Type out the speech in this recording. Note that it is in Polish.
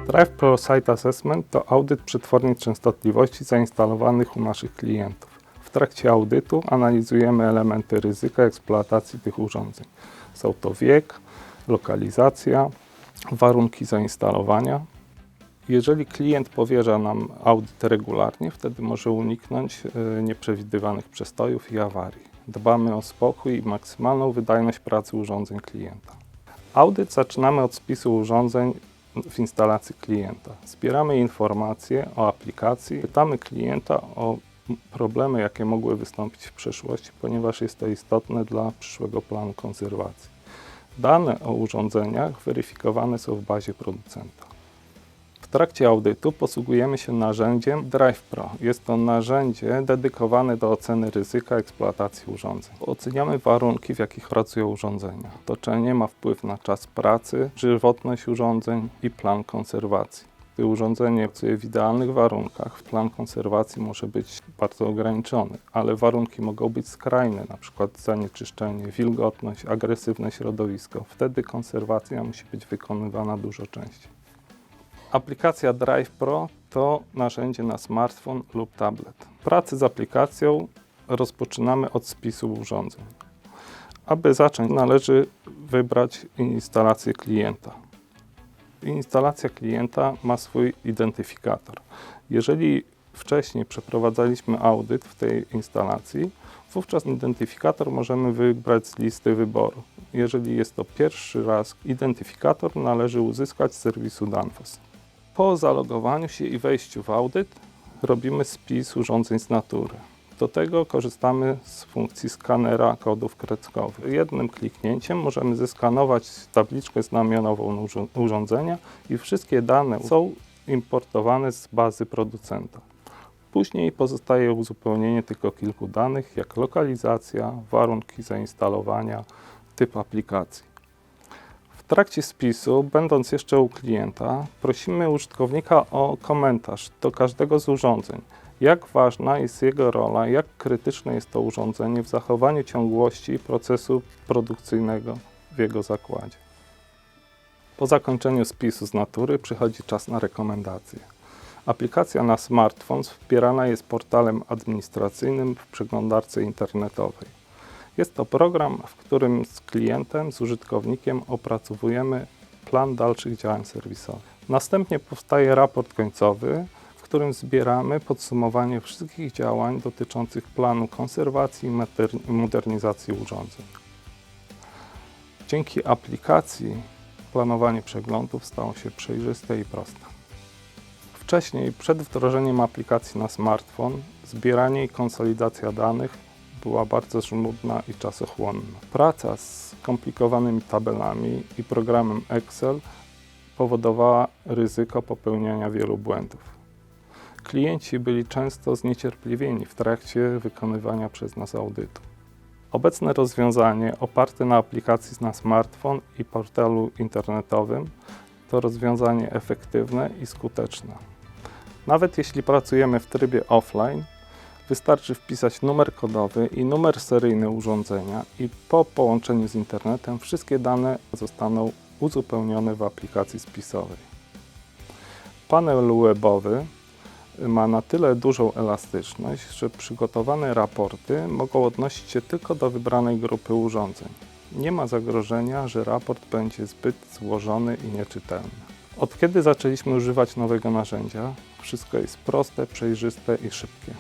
Drive Pro Site Assessment to audyt przetworni częstotliwości zainstalowanych u naszych klientów. W trakcie audytu analizujemy elementy ryzyka eksploatacji tych urządzeń. Są to wiek, lokalizacja, warunki zainstalowania. Jeżeli klient powierza nam audyt regularnie, wtedy może uniknąć nieprzewidywanych przestojów i awarii. Dbamy o spokój i maksymalną wydajność pracy urządzeń klienta. Audyt zaczynamy od spisu urządzeń w instalacji klienta. Zbieramy informacje o aplikacji, pytamy klienta o problemy, jakie mogły wystąpić w przeszłości, ponieważ jest to istotne dla przyszłego planu konserwacji. Dane o urządzeniach weryfikowane są w bazie producenta. W trakcie audytu posługujemy się narzędziem Drive Pro. Jest to narzędzie dedykowane do oceny ryzyka eksploatacji urządzeń. Oceniamy warunki, w jakich pracują urządzenia. Otoczenie ma wpływ na czas pracy, żywotność urządzeń i plan konserwacji. Gdy urządzenie pracuje w idealnych warunkach, plan konserwacji może być bardzo ograniczony, ale warunki mogą być skrajne, np. zanieczyszczenie, wilgotność, agresywne środowisko. Wtedy konserwacja musi być wykonywana dużo częściej. Aplikacja Drive Pro to narzędzie na smartfon lub tablet. Pracę z aplikacją rozpoczynamy od spisu urządzeń. Aby zacząć, należy wybrać instalację klienta. Instalacja klienta ma swój identyfikator. Jeżeli wcześniej przeprowadzaliśmy audyt w tej instalacji, wówczas identyfikator możemy wybrać z listy wyboru. Jeżeli jest to pierwszy raz, identyfikator należy uzyskać z serwisu Danfoss. Po zalogowaniu się i wejściu w audyt robimy spis urządzeń z natury. Do tego korzystamy z funkcji skanera kodów kredkowych. Jednym kliknięciem możemy zeskanować tabliczkę znamionową urządzenia i wszystkie dane są importowane z bazy producenta. Później pozostaje uzupełnienie tylko kilku danych, jak lokalizacja, warunki zainstalowania, typ aplikacji. W trakcie spisu, będąc jeszcze u klienta, prosimy użytkownika o komentarz do każdego z urządzeń. Jak ważna jest jego rola, jak krytyczne jest to urządzenie w zachowaniu ciągłości procesu produkcyjnego w jego zakładzie. Po zakończeniu spisu z natury przychodzi czas na rekomendacje. Aplikacja na smartfon wspierana jest portalem administracyjnym w przeglądarce internetowej. Jest to program, w którym z klientem, z użytkownikiem opracowujemy plan dalszych działań serwisowych. Następnie powstaje raport końcowy, w którym zbieramy podsumowanie wszystkich działań dotyczących planu konserwacji i modernizacji urządzeń. Dzięki aplikacji planowanie przeglądów stało się przejrzyste i proste. Wcześniej, przed wdrożeniem aplikacji na smartfon, zbieranie i konsolidacja danych była bardzo żmudna i czasochłonna. Praca z skomplikowanymi tabelami i programem Excel powodowała ryzyko popełniania wielu błędów. Klienci byli często zniecierpliwieni w trakcie wykonywania przez nas audytu. Obecne rozwiązanie oparte na aplikacji na smartfon i portalu internetowym to rozwiązanie efektywne i skuteczne. Nawet jeśli pracujemy w trybie offline, wystarczy wpisać numer kodowy i numer seryjny urządzenia i po połączeniu z internetem wszystkie dane zostaną uzupełnione w aplikacji spisowej. Panel webowy ma na tyle dużą elastyczność, że przygotowane raporty mogą odnosić się tylko do wybranej grupy urządzeń. Nie ma zagrożenia, że raport będzie zbyt złożony i nieczytelny. Od kiedy zaczęliśmy używać nowego narzędzia, wszystko jest proste, przejrzyste i szybkie.